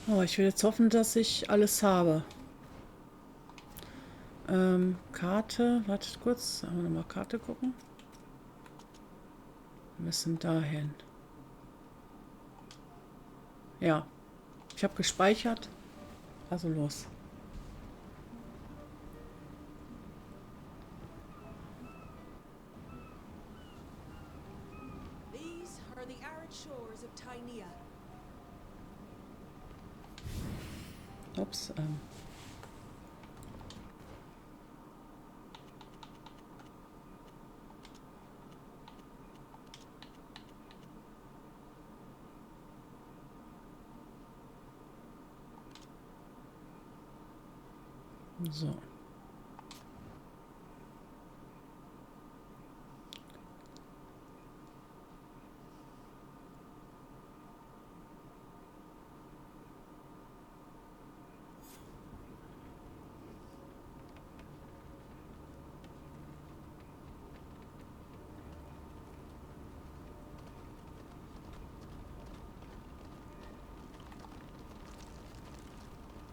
Oh, ich will jetzt hoffen, dass ich alles habe. Karte, wartet kurz, wir nochmal Karte gucken. Wir müssen dahin. Ja, ich habe gespeichert. Also los. These are the arid shores of Tainea. Ups. So.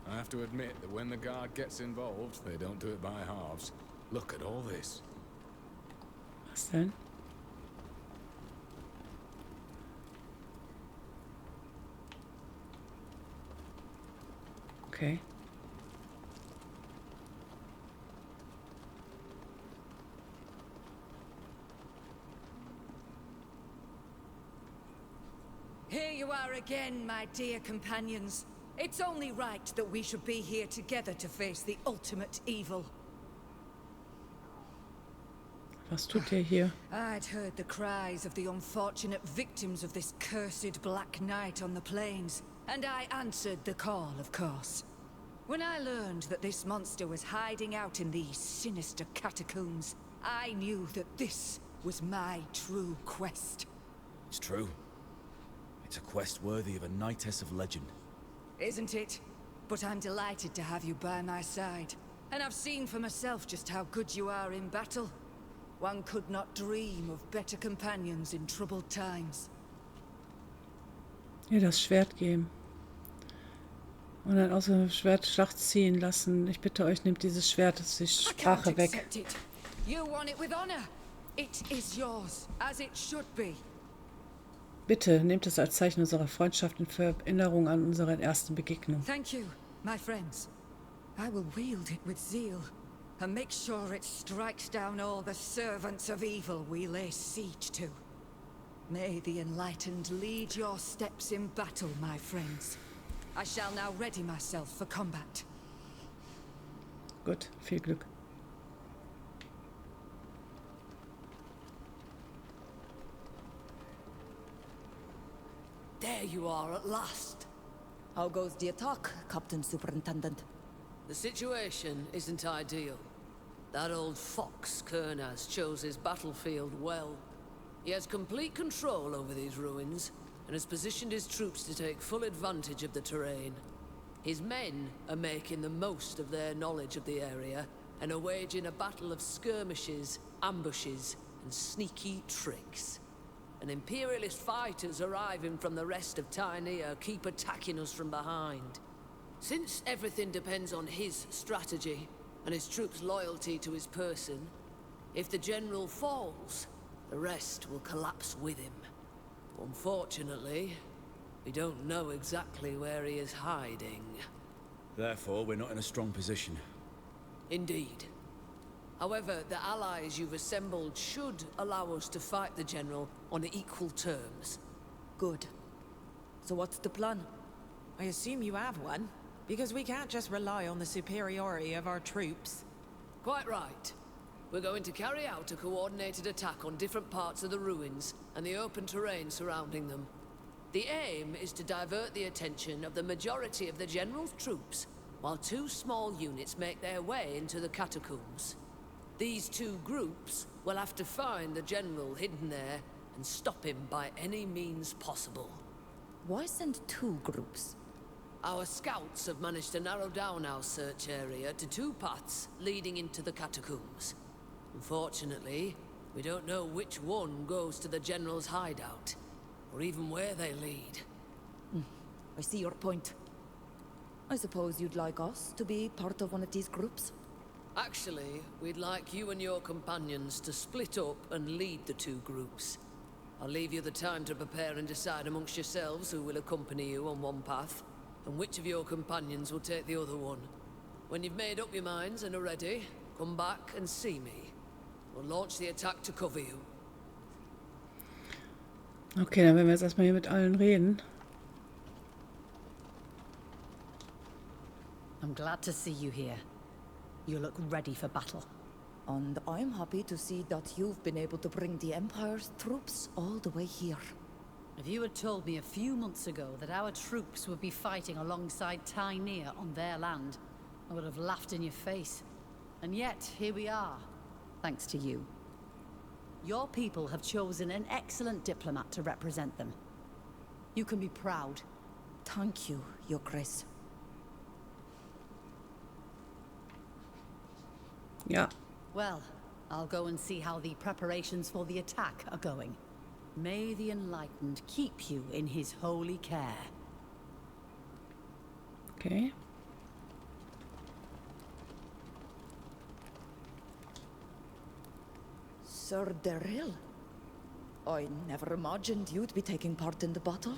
I have to admit that when the guard gets involved, they don't do it by halves. Look at all this. Was denn? Okay. Here you are again, my dear companions. It's only right that we should be here together to face the ultimate evil. Was tut ihr hier? I'd heard the cries of the unfortunate victims of this cursed Black Night on the plains, and I answered the call, of course. When I learned that this monster was hiding out in these sinister catacombs, I knew that this was my true quest. It's true. It's a quest worthy of a knightess of legend. Isn't it? But I'm delighted to have you by my side. And I've seen for myself just how good you are in battle. One could not dream of better companions in troubled times. Ihr das Schwert geben. Und dann aus dem Schwert Schlacht ziehen lassen. Ich bitte euch, nehmt dieses Schwert, das ist die Sprache weg. You won it with honor. It is yours, as it should be. Bitte nehmt es als Zeichen unserer Freundschaft und für Erinnerung an unsere ersten Begegnung. Thank you, my friends. I will wield it with zeal and make sure it strikes down all the servants of evil we lay siege to. May the enlightened lead your steps in battle, my friends. I shall now ready myself for combat. Gut, viel Glück. There you are at last. How goes the attack, Captain Superintendent? The situation isn't ideal. That old fox, Karnaz, chose his battlefield well. He has complete control over these ruins, and has positioned his troops to take full advantage of the terrain. His men are making the most of their knowledge of the area, and are waging a battle of skirmishes, ambushes, and sneaky tricks. And Imperialist fighters arriving from the rest of Tainea keep attacking us from behind. Since everything depends on his strategy, and his troops' loyalty to his person, if the general falls, the rest will collapse with him. Unfortunately, we don't know exactly where he is hiding. Therefore, we're not in a strong position. Indeed. However, the allies you've assembled should allow us to fight the General on equal terms. Good. So what's the plan? I assume you have one, because we can't just rely on the superiority of our troops. Quite right. We're going to carry out a coordinated attack on different parts of the ruins and the open terrain surrounding them. The aim is to divert the attention of the majority of the General's troops, while two small units make their way into the catacombs. These two groups will have to find the General hidden there and stop him by any means possible. Why send two groups? Our scouts have managed to narrow down our search area to two paths leading into the catacombs. Unfortunately, we don't know which one goes to the General's hideout, or even where they lead. I see your point. I suppose you'd like us to be part of one of these groups? Actually, we'd like you and your companions to split up and lead the two groups. I'll leave you the time to prepare and decide amongst yourselves who will accompany you on one path, and which of your companions will take the other one. When you've made up your minds and are ready, come back and see me. We'll launch the attack to cover you. Okay, dann werden wir jetzt erstmal hier mit allen reden. I'm glad to see you here. You look ready for battle. And I'm happy to see that you've been able to bring the Empire's troops all the way here. If you had told me a few months ago that our troops would be fighting alongside Tynear on their land, I would have laughed in your face. And yet, here we are, thanks to you. Your people have chosen an excellent diplomat to represent them. You can be proud. Thank you, Your Grace. Ja. Well, I'll go and see how the preparations for the attack are going. May the Enlightened keep you in his holy care. Okay. Sir Daryl, I never imagined you'd be taking part in the battle.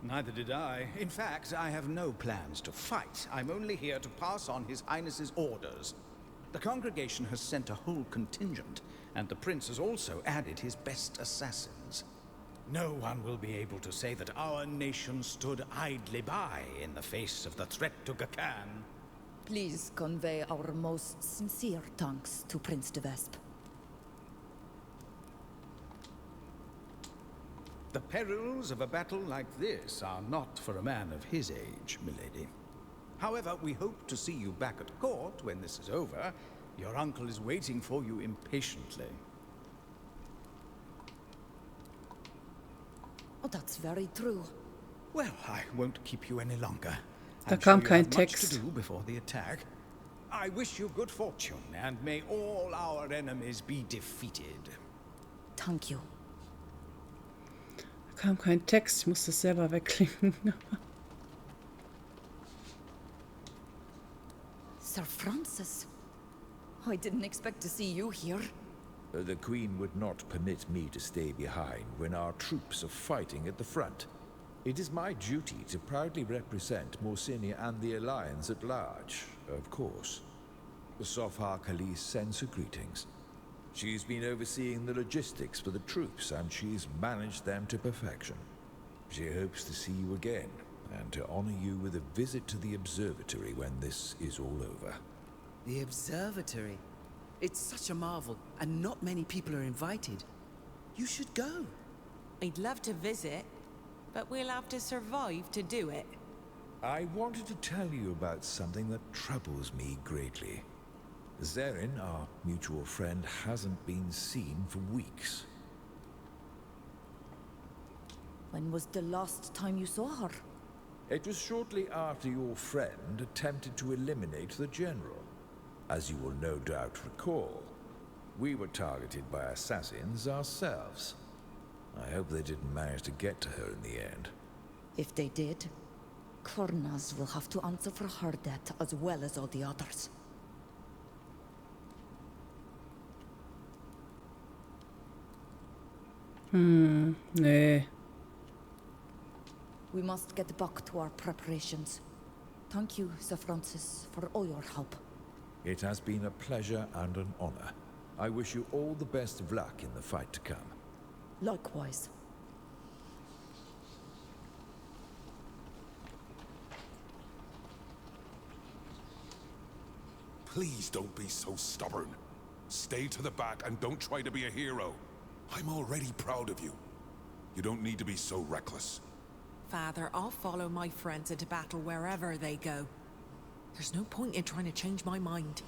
Neither did I. In fact, I have no plans to fight. I'm only here to pass on His Highness's orders. The congregation has sent a whole contingent, and the prince has also added his best assassins. No one will be able to say that our nation stood idly by in the face of the threat to Ghakan. Please convey our most sincere thanks to Prince de Vesp. The perils of a battle like this are not for a man of his age, milady. However, we hope to see you back at court when this is over. Your uncle is waiting for you impatiently. Oh, that's very true. Well, I won't keep you any longer. Da I'm kam sure you kein have much Text. to do before the attack. I wish you good fortune, and may all our enemies be defeated. Thank you. Da kam kein Text, ich musste es selber wegklicken. Sir Francis, I didn't expect to see you here. The Queen would not permit me to stay behind when our troops are fighting at the front. It is my duty to proudly represent Morsinia and the Alliance at large, of course. Sofha Khalees sends her greetings. She's been overseeing the logistics for the troops, and she's managed them to perfection. She hopes to see you again, and to honor you with a visit to the observatory when this is all over. The observatory? It's such a marvel, and not many people are invited. You should go. I'd love to visit, but we'll have to survive to do it. I wanted to tell you about something that troubles me greatly. Zerin, our mutual friend, hasn't been seen for weeks. When was the last time you saw her? It was shortly after your friend attempted to eliminate the general. As you will no doubt recall, we were targeted by assassins ourselves. I hope they didn't manage to get to her in the end. If they did, Karnaz will have to answer for her death as well as all the others. Nee. We must get back to our preparations. Thank you, Sir Francis, for all your help. It has been a pleasure and an honor. I wish you all the best of luck in the fight to come. Likewise. Please don't be so stubborn. Stay to the back and don't try to be a hero. I'm already proud of you. You don't need to be so reckless. Father, I'll follow my friends into battle wherever they go. There's no point in trying to change my mind.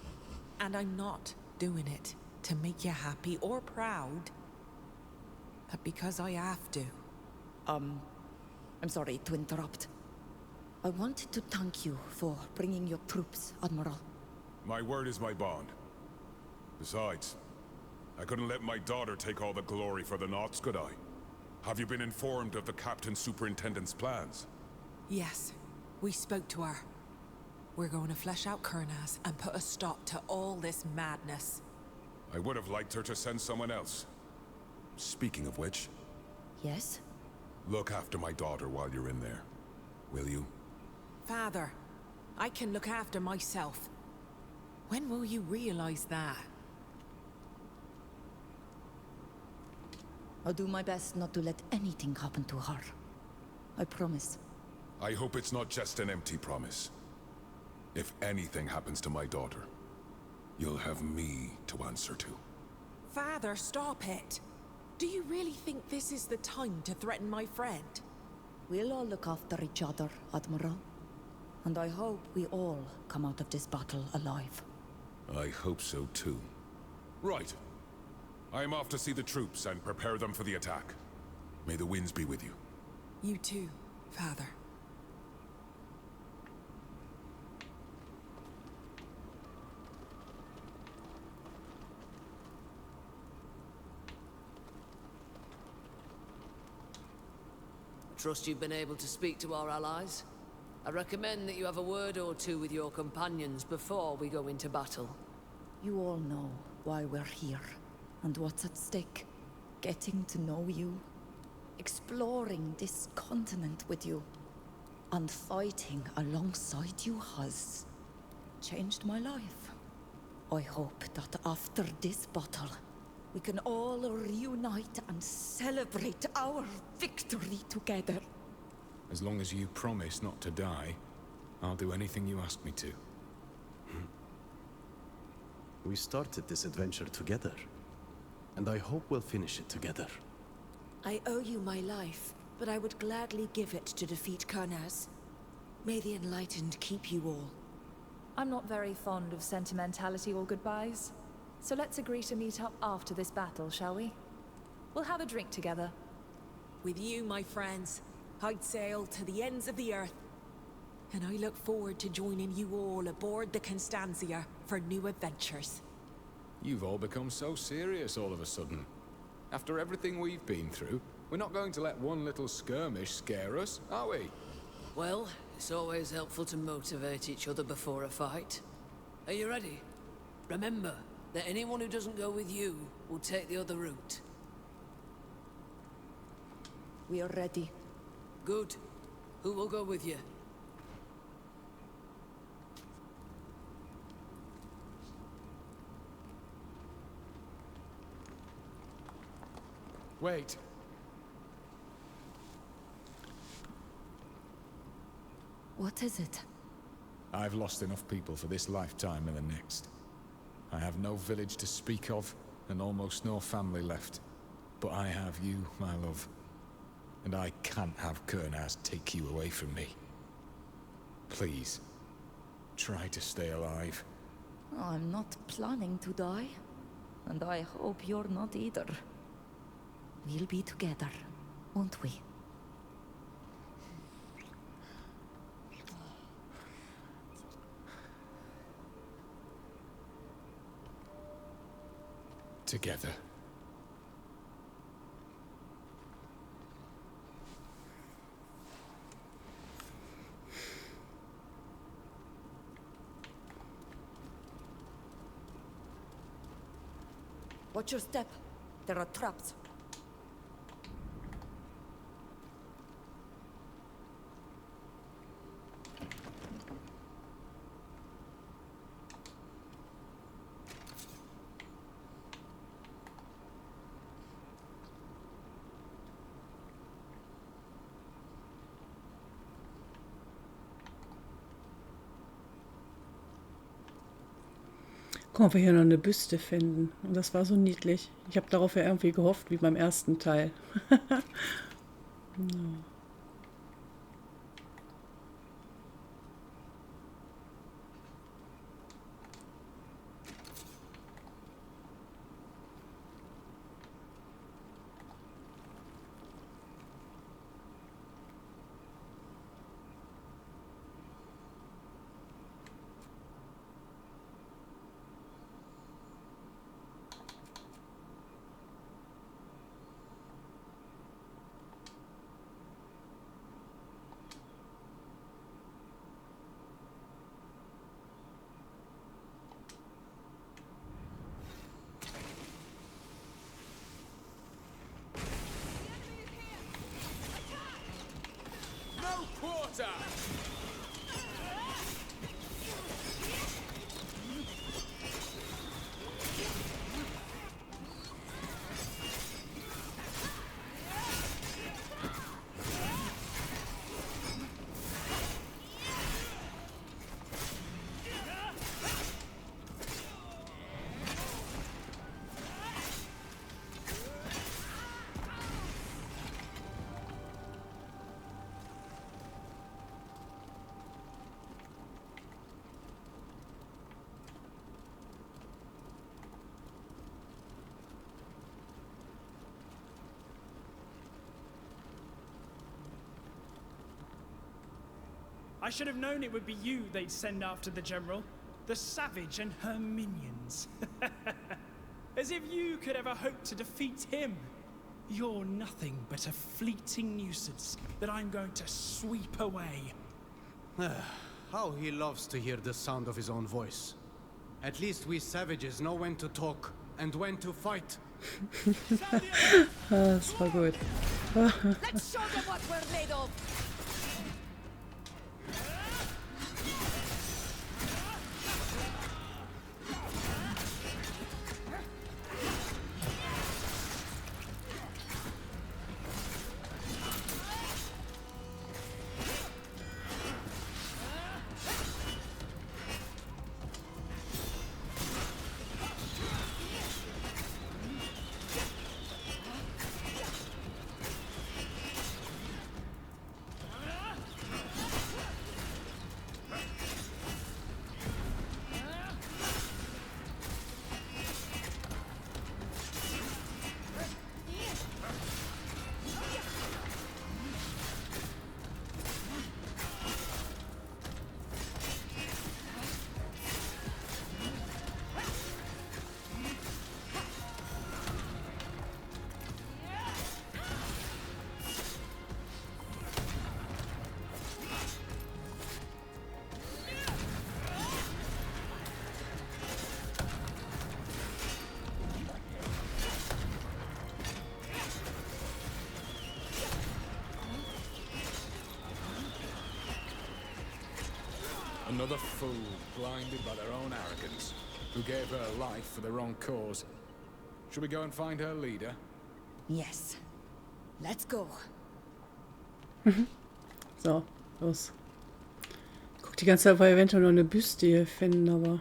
And I'm not doing it to make you happy or proud, but because I have to. I'm sorry to interrupt. I wanted to thank you for bringing your troops, Admiral. My word is my bond. Besides, I couldn't let my daughter take all the glory for the Naughts, could I? Have you been informed of the Captain Superintendent's plans? Yes, we spoke to her. We're going to flesh out Karnaz and put a stop to all this madness. I would have liked her to send someone else. Speaking of which, Yes? look after my daughter while you're in there. Will you? Father, I can look after myself. When will you realize that? I'll do my best not to let anything happen to her. I promise. I hope it's not just an empty promise. If anything happens to my daughter, you'll have me to answer to. Father, stop it. Do you really think this is the time to threaten my friend? We'll all look after each other, Admiral. And I hope we all come out of this battle alive. I hope so too. Right. I'm off to see the troops and prepare them for the attack. May the winds be with you. You too, Father. Trust you've been able to speak to our allies. I recommend that you have a word or two with your companions before we go into battle. You all know why we're here, and what's at stake. Getting to know you, exploring this continent with you, and fighting alongside you has changed my life. I hope that after this battle, we can all reunite and celebrate our victory together. As long as you promise not to die, I'll do anything you ask me to. We started this adventure together, and I hope we'll finish it together. I owe you my life, but I would gladly give it to defeat Karnaz. May the Enlightened keep you all. I'm not very fond of sentimentality or goodbyes, so let's agree to meet up after this battle, shall we? We'll have a drink together. With you, my friends, I'd sail to the ends of the earth. And I look forward to joining you all aboard the Constantia for new adventures. You've all become so serious all of a sudden. After everything we've been through, we're not going to let one little skirmish scare us, are we? Well, it's always helpful to motivate each other before a fight. Are you ready? Remember that anyone who doesn't go with you will take the other route. We are ready. Good. Who will go with you? Wait. What is it? I've lost enough people for this lifetime and the next. I have no village to speak of, and almost no family left. But I have you, my love. And I can't have Karnaz take you away from me. Please, try to stay alive. I'm not planning to die, and I hope you're not either. We'll be together, won't we? Together. Watch your step. There are traps. Guck mal, ob wir hier noch eine Büste finden. Und das war so niedlich. Ich habe darauf ja irgendwie gehofft, wie beim ersten Teil. No. no quarter! I should have known it would be you they'd send after the General. The Savage and her minions. As if you could ever hope to defeat him. You're nothing but a fleeting nuisance that I'm going to sweep away. How he loves to hear the sound of his own voice. At least we savages know when to talk and when to fight. Das war gut. Let's show them what we're made of. Another fool, blinded by their own arrogance, who gave her life for the wrong cause. Should we go and find her leader? Yes. Let's go. So, los. Guck die ganze Zeit, ob wir eventuell noch eine Büste finden, aber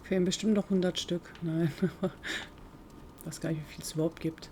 fehlen bestimmt noch 100 Stück. Nein, ich weiß gar nicht, wie viel es überhaupt gibt.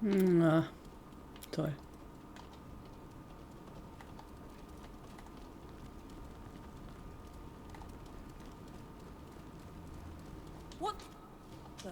Na, toll. What the?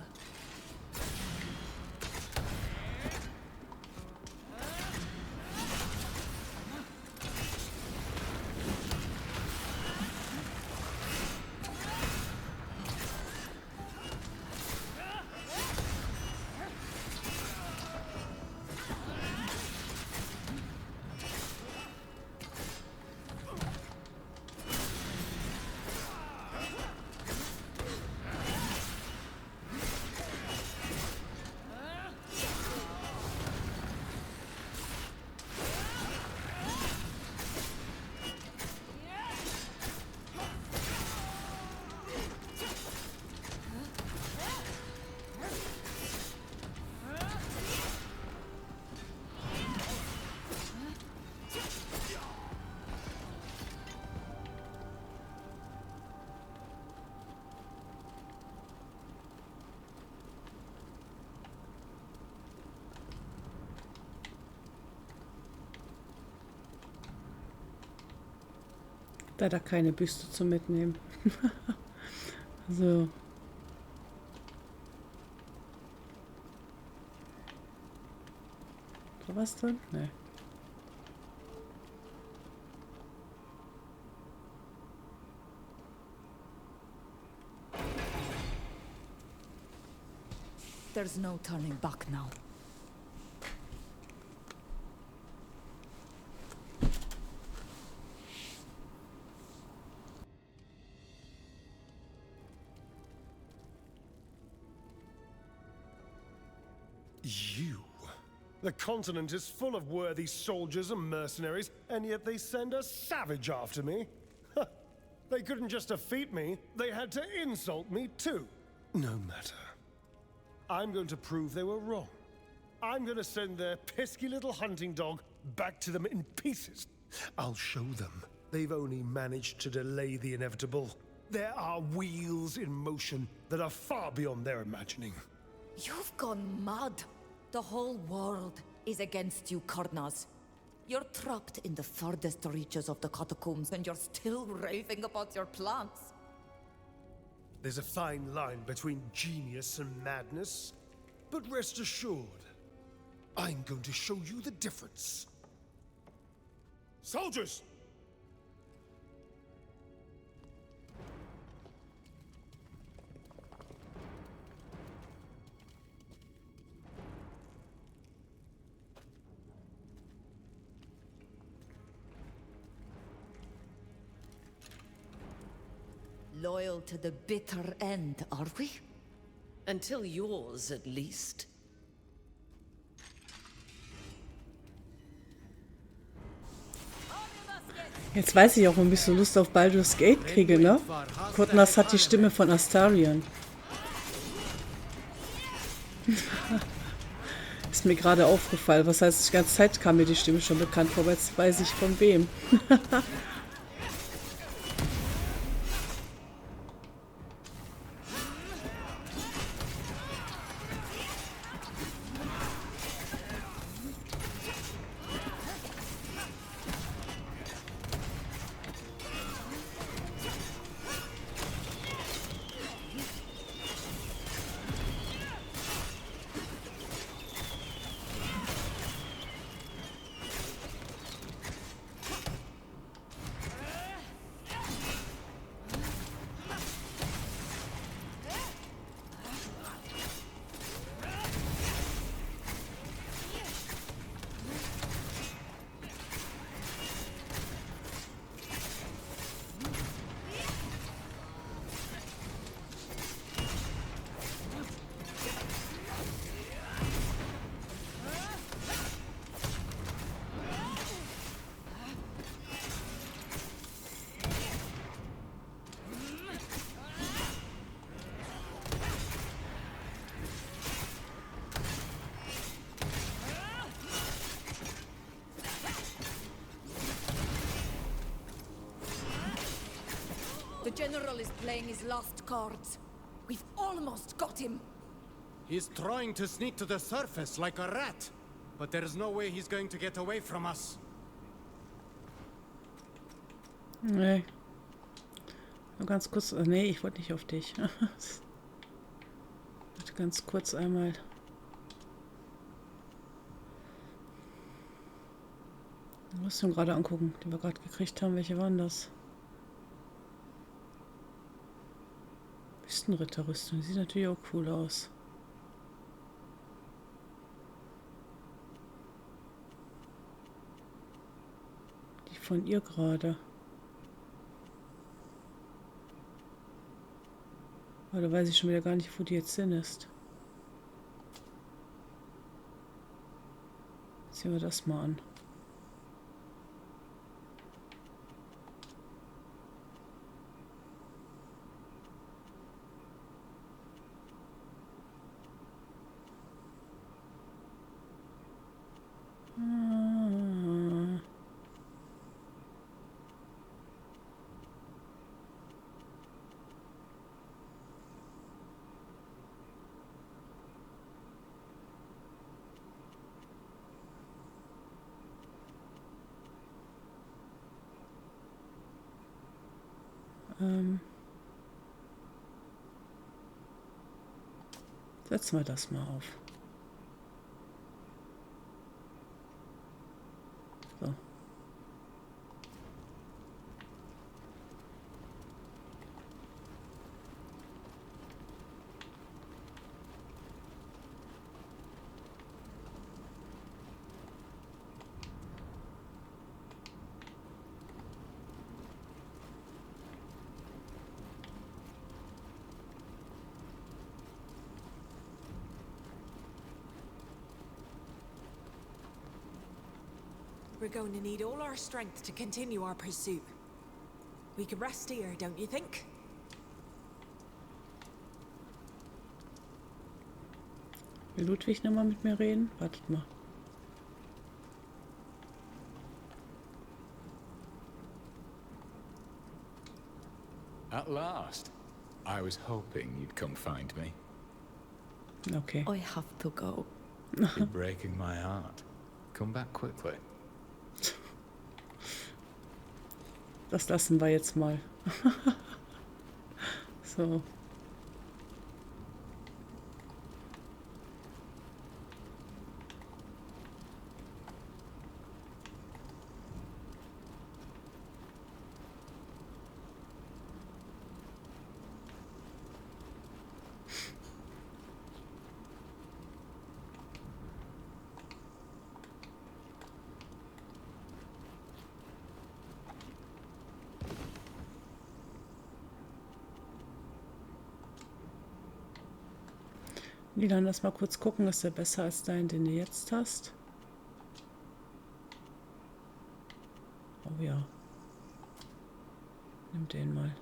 Da keine Büste zum Mitnehmen. So. War was drin? Nee. There's no turning back now. You? The continent is full of worthy soldiers and mercenaries, and yet they send a savage after me? They couldn't just defeat me, they had to insult me too. No matter. I'm going to prove they were wrong. I'm going to send their pesky little hunting dog back to them in pieces. I'll show them they've only managed to delay the inevitable. There are wheels in motion that are far beyond their imagining. You've gone mad. The whole world is against you, Karnaz. You're trapped in the furthest reaches of the catacombs, and you're still raving about your plans. There's a fine line between genius and madness, but rest assured, I'm going to show you the difference. Soldiers! Loyal to the bitter end, are we? Until yours, at least. Jetzt weiß ich auch, warum ich so Lust auf Baldur's Gate kriege, ne? Karnaz hat die Stimme von Astarion. Ist mir gerade aufgefallen. Was heißt, die ganze Zeit kam mir die Stimme schon bekannt vor, aber jetzt weiß ich von wem. The General is playing his last cards. We've almost got him. He's trying to sneak to the surface like a rat. But there's no way he's going to get away from us. Nee. Nur ganz kurz. Nee, ich wollte nicht auf dich. Ich wollte ganz kurz einmal. Rüstung gerade angucken, die wir gerade gekriegt haben. Welche waren das? Wüstenritterrüstung. Sieht natürlich auch cool aus. Die von ihr gerade. Aber da weiß ich schon wieder gar nicht, wo die jetzt hin ist. Ziehen wir das mal an. Setzen wir das mal auf. So. We're going to need all our strength to continue our pursuit. We can rest here, don't you think? Will Ludwig nochmal mit mir reden? Wartet mal. At last. I was hoping you'd come find me. Okay. I have to go. You're breaking my heart. Come back quickly. Das lassen wir jetzt mal. So. Dann lass mal kurz gucken, ist der besser als dein, den du jetzt hast? Oh ja. Nimm den mal.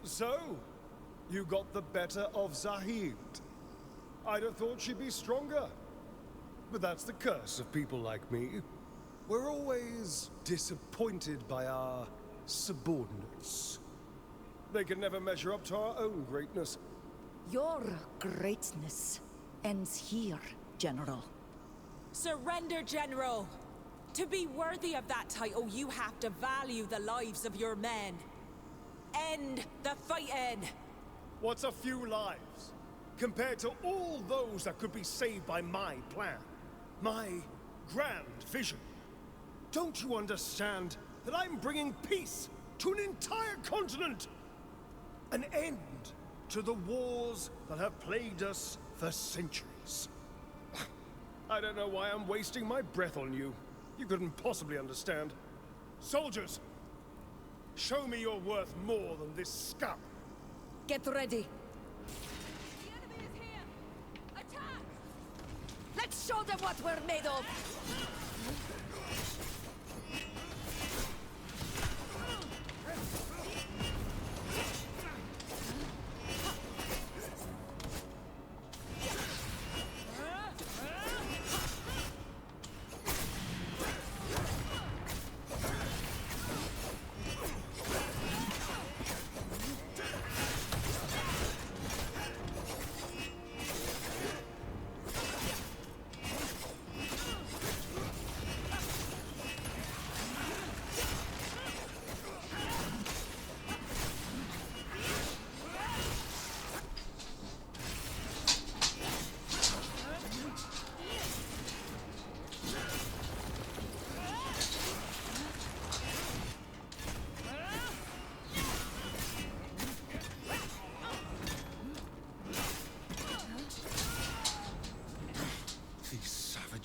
So, you got the better of Zahid. I'd have thought she'd be stronger. But that's the curse of people like me. We're always disappointed by our subordinates. They can never measure up to our own greatness. Your greatness ends here, General. Surrender, General! To be worthy of that title, you have to value the lives of your men. End the fighting! What's a few lives compared to all those that could be saved by my plan? My grand vision? Don't you understand that I'm bringing peace to an entire continent? An end to the wars that have plagued us for centuries. I don't know why I'm wasting my breath on you. You couldn't possibly understand. Soldiers! Show me you're worth more than this scum. Get ready. The enemy is here! Attack! Let's show them what we're made of!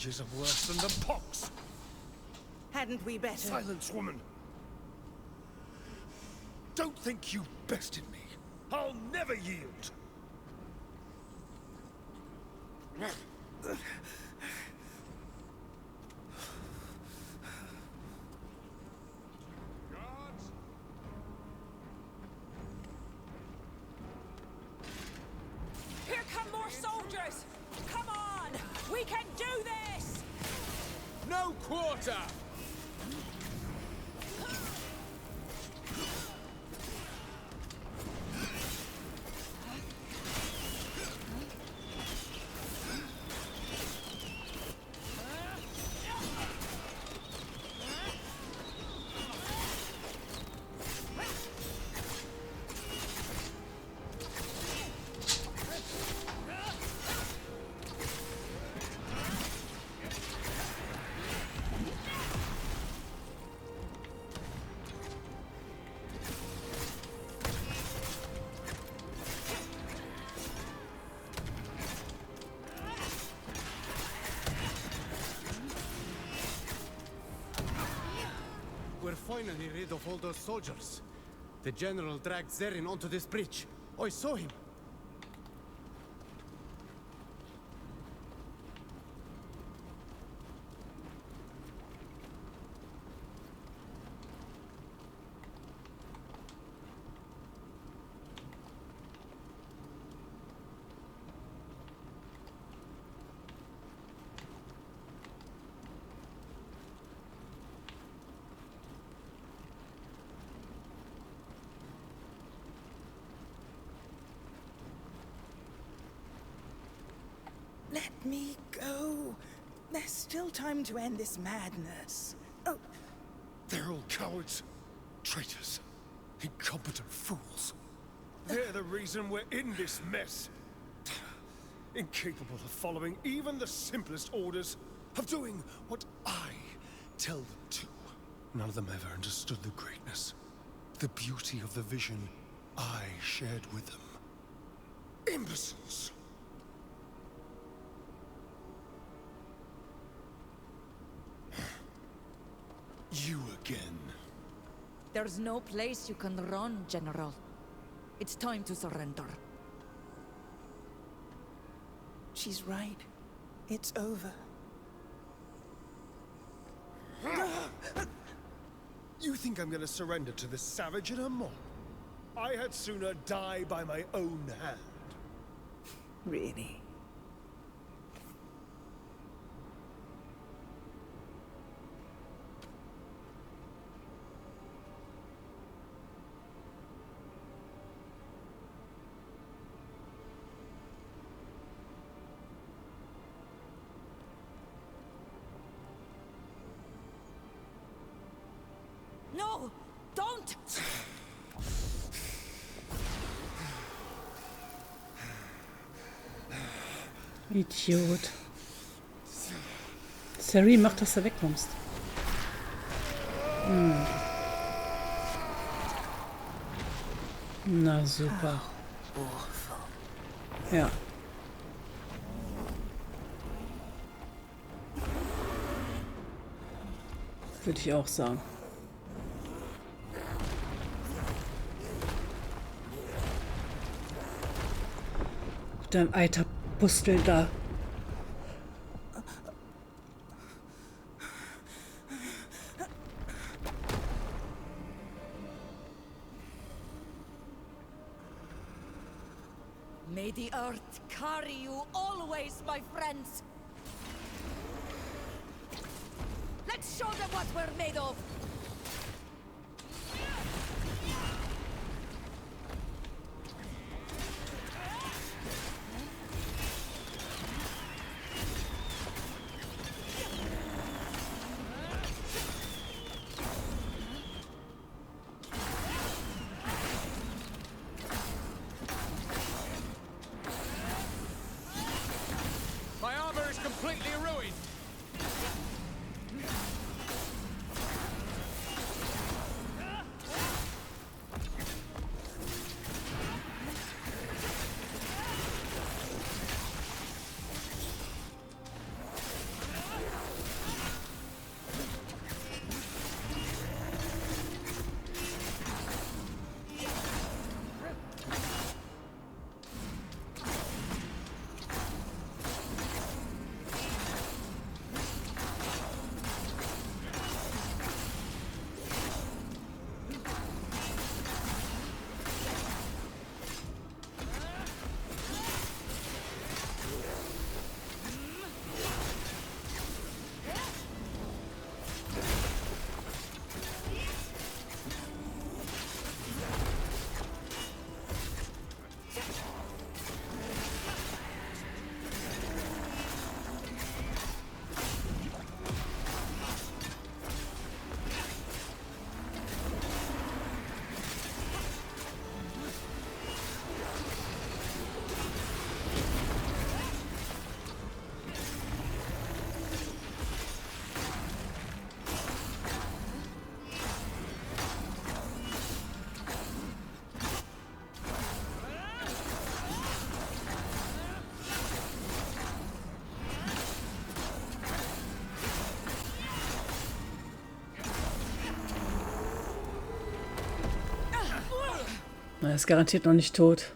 Are worse than the pox. Hadn't we better? Silence, woman. Don't think you bested me. I'll never yield. Here come more soldiers! Come on! can do this! No quarter! We're finally rid of all those soldiers. The general dragged Zerin onto this bridge. I saw him. Let me go. There's still time to end this madness. Oh. They're all cowards, traitors, incompetent fools. They're the reason we're in this mess. Incapable of following even the simplest orders, of doing what I tell them to. None of them ever understood the greatness, the beauty of the vision I shared with them. Imbeciles! You again. There's no place you can run, General. It's time to surrender. She's right. It's over. You think I'm gonna surrender to this savage and her mob? I had sooner die by my own hand. Really? No! Don't! Idiot. Sari, mach, dass du wegkommst. Na super. Ja. Würde ich auch sagen. Dein alter Pustel da. May the earth carry you always, my friends. Let's show them what we're made of. Completely ruined. Er ist garantiert noch nicht tot.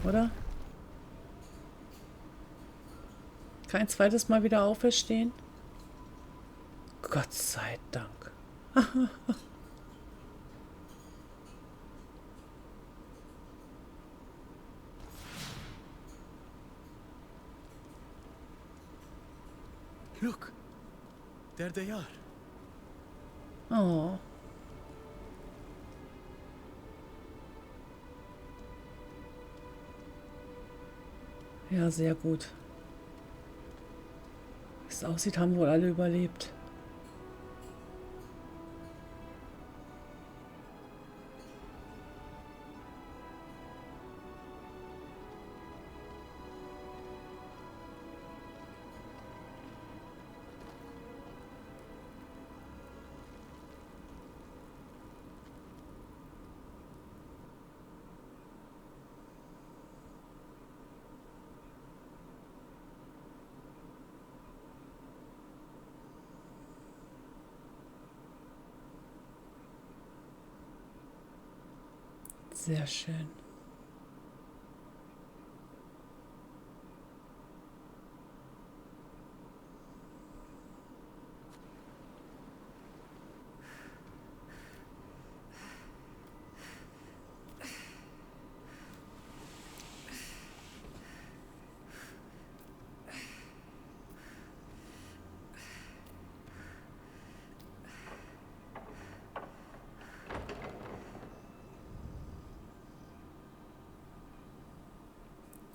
Oder? Kein zweites Mal wieder auferstehen? Gott sei Dank. Look, there they are. Oh. Ja, sehr gut. Wie es aussieht, haben wohl alle überlebt. Sehr schön.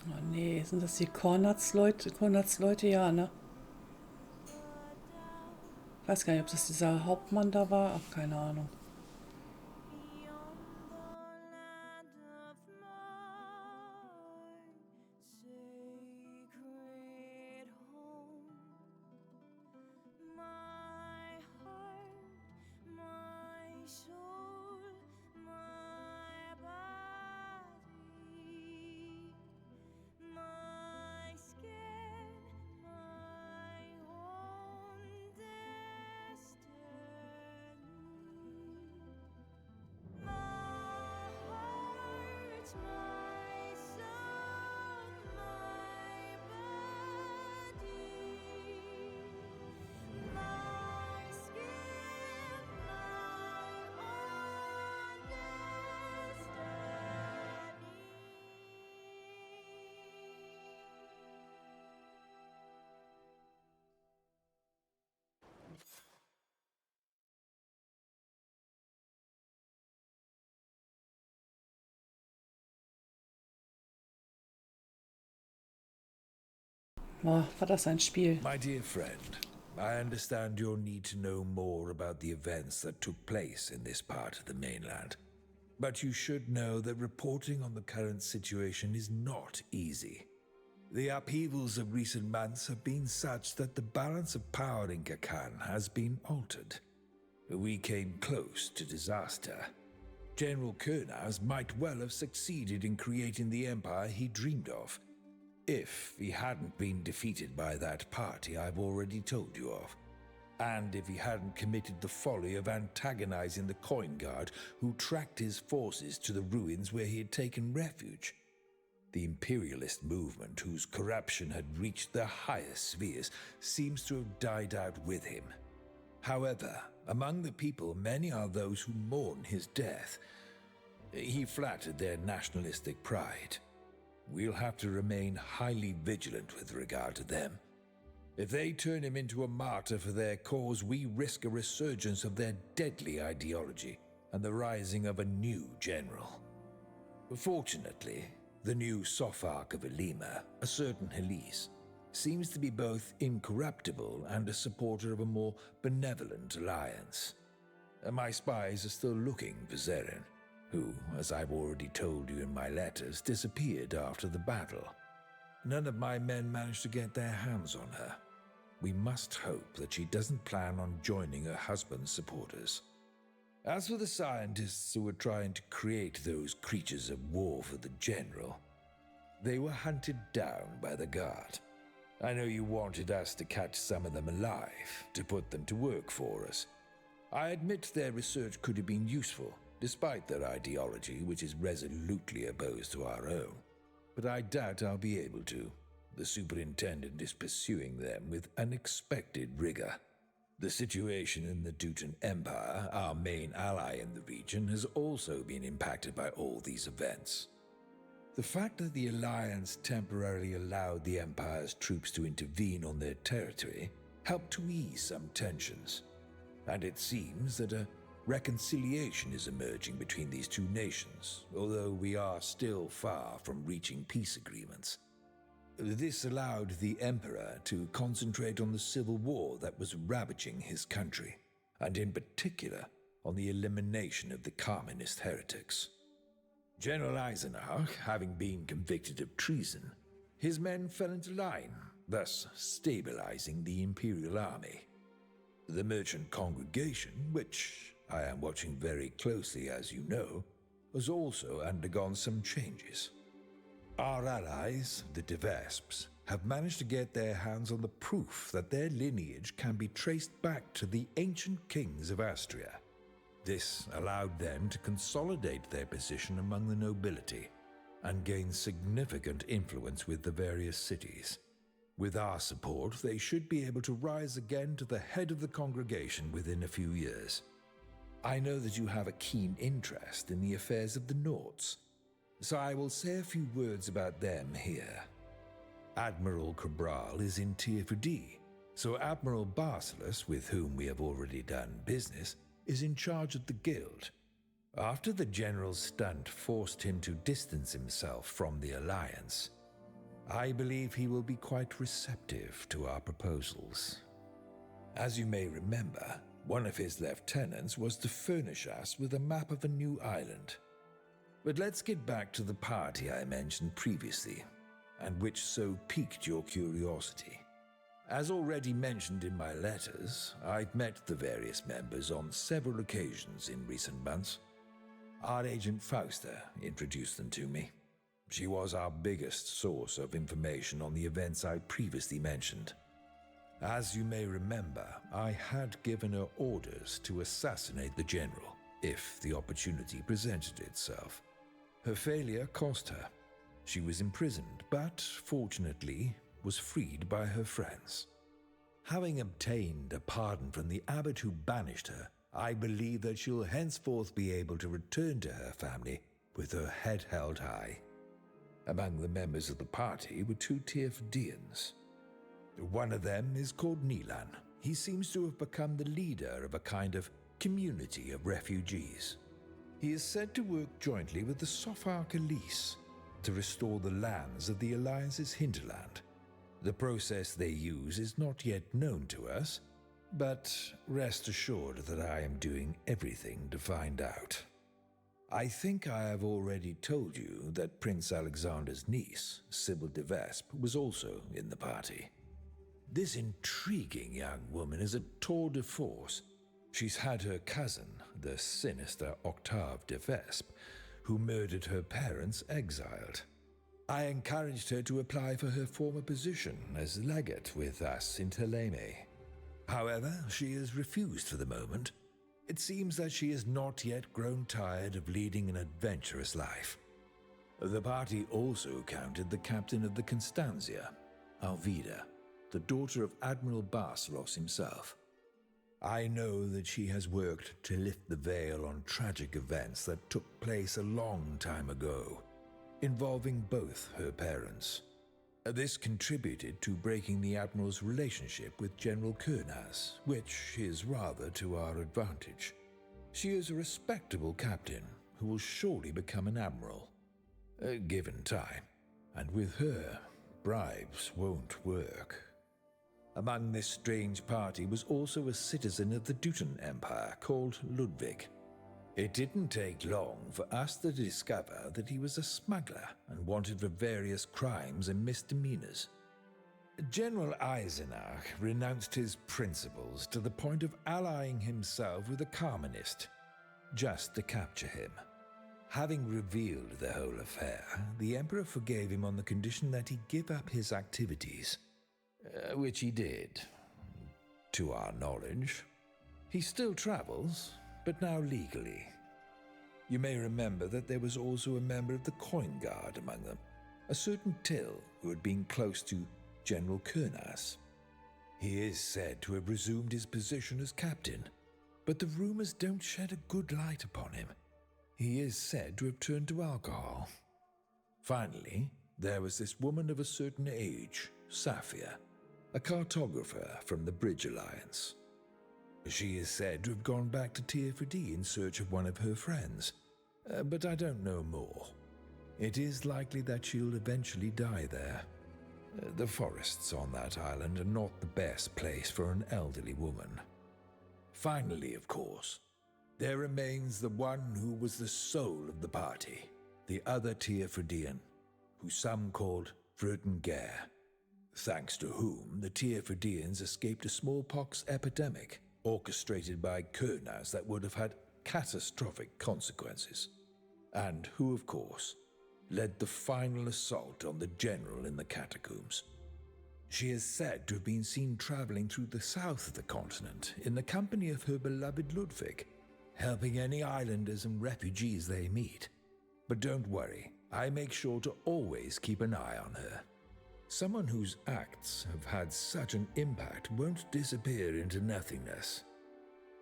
Oh nee, sind das die Karnaz-Leute? Karnaz-Leute, ja, ne? Ich weiß gar nicht, ob das dieser Hauptmann da war. Ach, keine Ahnung. Oh, war das ein Spiel. My dear friend, I understand your need to know more about the events that took place in this part of the mainland. But you should know that reporting on the current situation is not easy. The upheavals of recent months have been such that the balance of power in Kann has been altered. We came close to disaster. General Karnaz might well have succeeded in creating the empire he dreamed of, if he hadn't been defeated by that party I've already told you of, and if he hadn't committed the folly of antagonizing the coin guard who tracked his forces to the ruins where he had taken refuge. The imperialist movement, whose corruption had reached the highest spheres, seems to have died out with him. However, among the people, many are those who mourn his death. He flattered their nationalistic pride. We'll have to remain highly vigilant with regard to them. If they turn him into a martyr for their cause, we risk a resurgence of their deadly ideology and the rising of a new general. Fortunately, the new Sopharch of Elima, a certain Helis, seems to be both incorruptible and a supporter of a more benevolent alliance. My spies are still looking for Zeren, who, as I've already told you in my letters, disappeared after the battle. None of my men managed to get their hands on her. We must hope that she doesn't plan on joining her husband's supporters. As for the scientists who were trying to create those creatures of war for the general, they were hunted down by the guard. I know you wanted us to catch some of them alive, to put them to work for us. I admit their research could have been useful, despite their ideology, which is resolutely opposed to our own. But I doubt I'll be able to. The superintendent is pursuing them with unexpected rigor. The situation in the Teuton Empire, our main ally in the region, has also been impacted by all these events. The fact that the Alliance temporarily allowed the Empire's troops to intervene on their territory helped to ease some tensions, and it seems that a reconciliation is emerging between these two nations, although we are still far from reaching peace agreements. This allowed the Emperor to concentrate on the civil war that was ravaging his country, and in particular on the elimination of the communist heretics. General Eisenach, having been convicted of treason, his men fell into line, thus stabilizing the Imperial Army. The merchant congregation, which I am watching very closely as you know, has also undergone some changes. Our allies, the de Vesps, have managed to get their hands on the proof that their lineage can be traced back to the ancient kings of Astria. This allowed them to consolidate their position among the nobility and gain significant influence with the various cities. With our support, they should be able to rise again to the head of the congregation within a few years. I know that you have a keen interest in the affairs of the Nords, so I will say a few words about them here. Admiral Cabral is in Tier 4D, so Admiral Basileus, with whom we have already done business, is in charge of the guild. After the general's stunt forced him to distance himself from the Alliance, I believe he will be quite receptive to our proposals. As you may remember, one of his lieutenants was to furnish us with a map of a new island. But let's get back to the party I mentioned previously, and which so piqued your curiosity. As already mentioned in my letters, I've met the various members on several occasions in recent months. Our agent Fausta introduced them to me. She was our biggest source of information on the events I previously mentioned. As you may remember, I had given her orders to assassinate the general, if the opportunity presented itself. Her failure cost her. She was imprisoned, but fortunately was freed by her friends. Having obtained a pardon from the abbot who banished her, I believe that she'll henceforth be able to return to her family with her head held high. Among the members of the party were two Tier 4Dians. One of them is called Nilan. He seems to have become the leader of a kind of community of refugees. He is said to work jointly with the Sopharch Elise to restore the lands of the Alliance's hinterland. The process they use is not yet known to us, but rest assured that I am doing everything to find out. I think I have already told you that Prince Alexander's niece, Sybil de Vesp, was also in the party. This intriguing young woman is a tour de force. She's had her cousin, the sinister Octave de Vesp, who murdered her parents, exiled. I encouraged her to apply for her former position as legate with us in Teleme. However, she has refused for the moment. It seems that she has not yet grown tired of leading an adventurous life. The party also counted the captain of the Constantia, Alvida, the daughter of Admiral Basileus himself. I know that she has worked to lift the veil on tragic events that took place a long time ago, involving both her parents. This contributed to breaking the Admiral's relationship with General Karnaz, which is rather to our advantage. She is a respectable captain who will surely become an admiral, given time, and with her, bribes won't work. Among this strange party was also a citizen of the Teuton Empire called Ludwig. It didn't take long for us to discover that he was a smuggler and wanted for various crimes and misdemeanors. General Eisenach renounced his principles to the point of allying himself with a communist, just to capture him. Having revealed the whole affair, the Emperor forgave him on the condition that he give up his activities, which he did, to our knowledge. He still travels, but now legally. You may remember that there was also a member of the Coin Guard among them, a certain Till who had been close to General Karnaz. He is said to have resumed his position as captain, but the rumors don't shed a good light upon him. He is said to have turned to alcohol. Finally, there was this woman of a certain age, Saphir, a cartographer from the Bridge Alliance. She is said to have gone back to Tearfredi in search of one of her friends, but I don't know more. It is likely that she'll eventually die there. The forests on that island are not the best place for an elderly woman. Finally, of course, there remains the one who was the soul of the party, the other Tearfredian, who some called Vrutengare, thanks to whom the Tearfredians escaped a smallpox epidemic orchestrated by Karnaz that would have had catastrophic consequences, and who, of course, led the final assault on the general in the catacombs. She is said to have been seen traveling through the south of the continent in the company of her beloved Ludwig, helping any islanders and refugees they meet. But don't worry, I make sure to always keep an eye on her. Someone whose acts have had such an impact won't disappear into nothingness.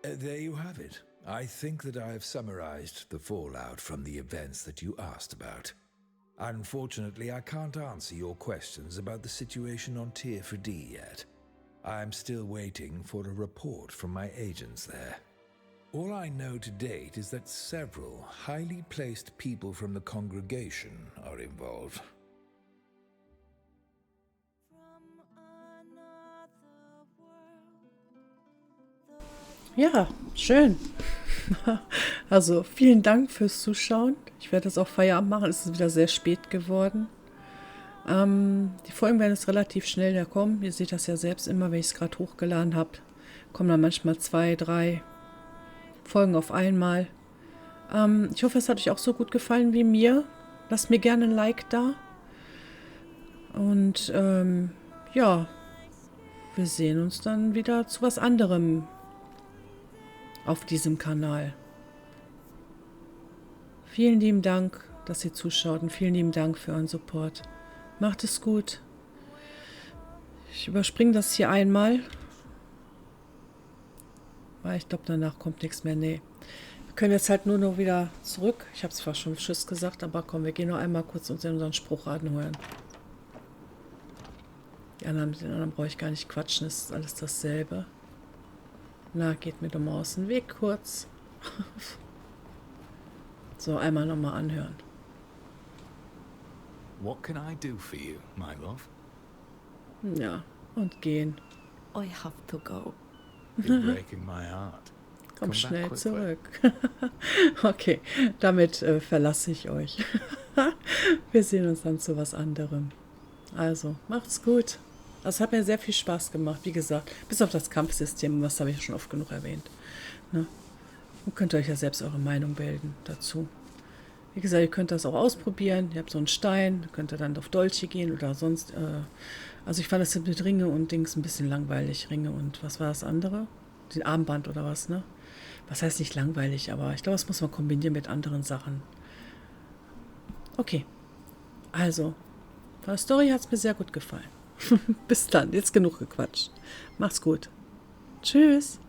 There you have it. I think that I have summarized the fallout from the events that you asked about. Unfortunately, I can't answer your questions about the situation on Tearfredi yet. I am still waiting for a report from my agents there. All I know to date is that several highly placed people from the congregation are involved. Ja, schön. Also vielen Dank fürs Zuschauen. Ich werde jetzt auch Feierabend machen. Es ist wieder sehr spät geworden. Die Folgen werden jetzt relativ schnell da kommen. Ihr seht das ja selbst immer, wenn ich es gerade hochgeladen habe. Kommen dann manchmal 2, 3 Folgen auf einmal. Ich hoffe, es hat euch auch so gut gefallen wie mir. Lasst mir gerne ein Like da. Und ja, wir sehen uns dann wieder zu was anderem auf diesem Kanal. Vielen lieben Dank, dass ihr zuschaut und vielen lieben Dank für euren Support. Macht es gut. Ich überspringe das hier einmal, weil ich glaube, danach kommt nichts mehr. Nee. Wir können jetzt halt nur noch wieder zurück. Ich habe zwar schon Tschüss gesagt, aber komm, wir gehen noch einmal kurz uns in unseren Spruch anhören. Mit den anderen brauche ich gar nicht quatschen, es ist alles dasselbe. Na, geht mir doch mal aus dem Weg kurz. So, einmal nochmal anhören. What can I do for you, my love? Ja, und gehen. I have to go. You're breaking my heart. Komm schnell zurück. Okay, damit verlasse ich euch. Wir sehen uns dann zu was anderem. Also, macht's gut. Das hat mir sehr viel Spaß gemacht, wie gesagt. Bis auf das Kampfsystem, was habe ich schon oft genug erwähnt. Ne? Und könnt ihr euch ja selbst eure Meinung bilden dazu. Wie gesagt, ihr könnt das auch ausprobieren. Ihr habt so einen Stein, könnt ihr dann auf Dolche gehen oder sonst. Also ich fand das mit Ringe und Dings ein bisschen langweilig. Ringe und was war das andere? Den Armband oder was, ne? Was heißt nicht langweilig, aber ich glaube, das muss man kombinieren mit anderen Sachen. Okay. Also, von der Story hat es mir sehr gut gefallen. Bis dann, jetzt genug gequatscht. Macht's gut. Tschüss.